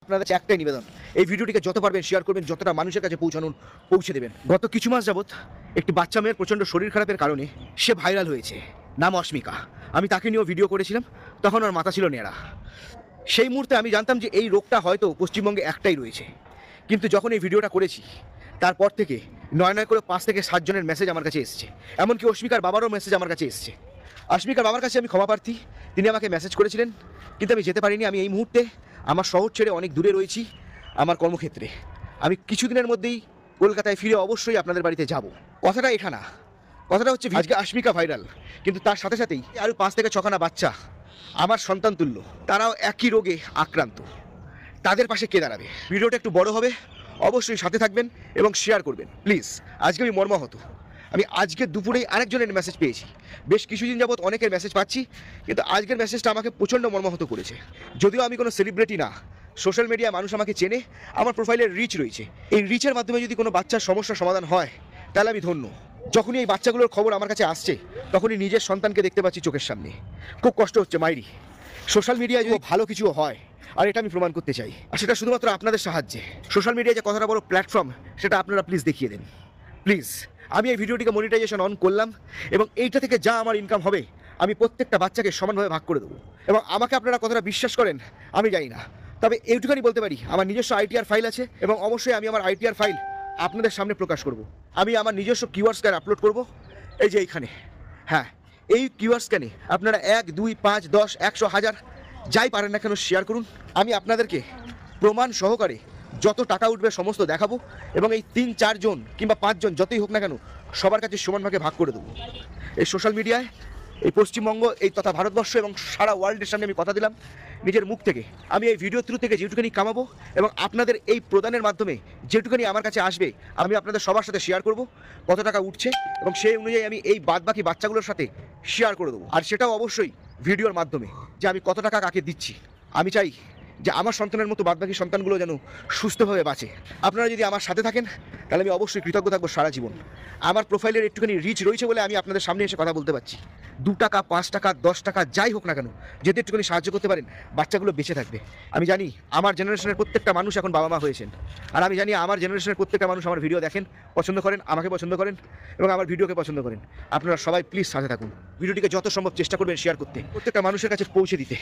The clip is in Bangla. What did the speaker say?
আপনাদের কাছে একটাই নিবেদন, এই ভিডিওটিকে যত পারবেন শেয়ার করবেন, যতটা মানুষের কাছে পৌঁছে দেবেন। গত কিছু মাস যাবৎ একটি বাচ্চা মেয়ের প্রচণ্ড শরীর খারাপের কারণে সে ভাইরাল হয়েছে, নাম অস্মিকা। আমি তাকে নিয়েও ভিডিও করেছিলাম, তখন ওর মাথা ছিল নেড়া। সেই মুহূর্তে আমি জানতাম যে এই রোগটা হয়তো পশ্চিমবঙ্গে একটাই রয়েছে, কিন্তু যখন এই ভিডিওটা করেছি তারপর থেকে নয় নয় করে 5 থেকে 7 জনের মেসেজ আমার কাছে এসছে, এমনকি অস্মিকার বাবারও মেসেজ আমার কাছে এসছে। অস্মিকার বাবার কাছে আমি ক্ষমা প্রার্থী, তিনি আমাকে মেসেজ করেছিলেন, কিন্তু আমি যেতে পারিনি। আমি এই মুহূর্তে আমার শহর ছেড়ে অনেক দূরে রয়েছি আমার কর্মক্ষেত্রে। আমি কিছুদিনের মধ্যেই কলকাতায় ফিরে অবশ্যই আপনাদের বাড়িতে যাব। কথাটা এটা না, কথাটা হচ্ছে আজকে অস্মিকা ভাইরাল, কিন্তু তার সাথে সাথেই আরও 5 থেকে 6খানা বাচ্চা আমার সন্তান তুল্য, তারাও একই রোগে আক্রান্ত। তাদের পাশে কে দাঁড়াবে? ভিডিওটা একটু বড় হবে, অবশ্যই সাথে থাকবেন এবং শেয়ার করবেন প্লিজ। আজকে আমি মর্মাহত। আমি আজকে দুপুরেই আরেকজনের মেসেজ পেয়েছি, বেশ কিছুদিন যাবৎ অনেকের মেসেজ পাচ্ছি, কিন্তু আজকের মেসেজটা আমাকে প্রচণ্ড মর্মাহত করেছে। যদিও আমি কোনো সেলিব্রিটি না, সোশ্যাল মিডিয়ায় মানুষ আমাকে চেনে, আমার প্রোফাইলের রিচ রয়েছে। এই রিচের মাধ্যমে যদি কোনো বাচ্চার সমস্যার সমাধান হয় তাহলে আমি ধন্য। যখনই এই বাচ্চাগুলোর খবর আমার কাছে আসছে, তখনই নিজের সন্তানকে দেখতে পাচ্ছি চোখের সামনে। খুব কষ্ট হচ্ছে মাইরি। সোশ্যাল মিডিয়ায় যদি ভালো কিছু হয়, আর এটা আমি প্রমাণ করতে চাই, আর সেটা শুধুমাত্র আপনাদের সাহায্যে। সোশ্যাল মিডিয়া যে কতটা বড় প্ল্যাটফর্ম সেটা আপনারা প্লিজ দেখিয়ে দেন প্লিজ। আমি এই ভিডিওটিকে মনিটাইজেশন অন করলাম, এবং এইটা থেকে যা আমার ইনকাম হবে আমি প্রত্যেকটা বাচ্চাকে সমানভাবে ভাগ করে দেবো। এবং আমাকে আপনারা কতটা বিশ্বাস করেন আমি জানি না, তবে এইটুখানি বলতে পারি, আমার নিজস্ব আইটিআর ফাইল আছে, এবং অবশ্যই আমি আমার আইটিআর ফাইল আপনাদের সামনে প্রকাশ করব। আমি আমার নিজস্ব কিউআর স্ক্যান আপলোড করব, এই যে এইখানে। হ্যাঁ, এই কিউআর স্ক্যানে আপনারা 1, 2, 5, 10, 100, 1000 যাই পারেন না কেন শেয়ার করুন। আমি আপনাদেরকে প্রমাণ সহকারে যত টাকা উঠবে সমস্ত দেখাবো, এবং এই 3-4 জন কিংবা 5 জন যতই হোক না কেন সবার কাছে সমানভাগে ভাগ করে দেবো। এই সোশ্যাল মিডিয়ায়, এই পশ্চিমবঙ্গ, এই তথা ভারতবর্ষ এবং সারা ওয়ার্ল্ডের সামনে আমি কথা দিলাম নিজের মুখ থেকে, আমি এই ভিডিও থ্রু থেকে যেটুখানি কামাবো এবং আপনাদের এই প্রদানের মাধ্যমে যেটুখানি আমার কাছে আসবে আমি আপনাদের সবার সাথে শেয়ার করব কত টাকা উঠছে, এবং সেই অনুযায়ী আমি এই বাদবাকি বাচ্চাগুলোর সাথে শেয়ার করে দেবো। আর সেটাও অবশ্যই ভিডিওর মাধ্যমে, যে আমি কত টাকা কাকে দিচ্ছি। আমি চাই যে আমার সন্তানের মতো বাদবাকি সন্তানগুলো যেন সুস্থভাবে বাঁচে। আপনারা যদি আমার সাথে থাকেন তাহলে আমি অবশ্যই কৃতজ্ঞ থাকবো সারা জীবন। আমার প্রোফাইলের একটুখানি রিচ রয়েছে বলে আমি আপনাদের সামনে এসে কথা বলতে পারছি। 2 টাকা, 5 টাকা, 10 টাকা যাই হোক না কেন, যদি একটুখানি সাহায্য করতে পারেন বাচ্চাগুলো বেঁচে থাকবে। আমি জানি আমার জেনারেশনের প্রত্যেকটা মানুষ এখন বাবা মা হয়েছেন, আর আমি জানি আমার জেনারেশনের প্রত্যেকটা মানুষ আমার ভিডিও দেখেন, পছন্দ করেন, আমাকে পছন্দ করেন এবং আমার ভিডিওকে পছন্দ করেন। আপনারা সবাই প্লিজ সাথে থাকুন, ভিডিওটিকে যত সম্ভব চেষ্টা করবেন শেয়ার করতে, প্রত্যেকটা মানুষের কাছে পৌঁছে দিতে।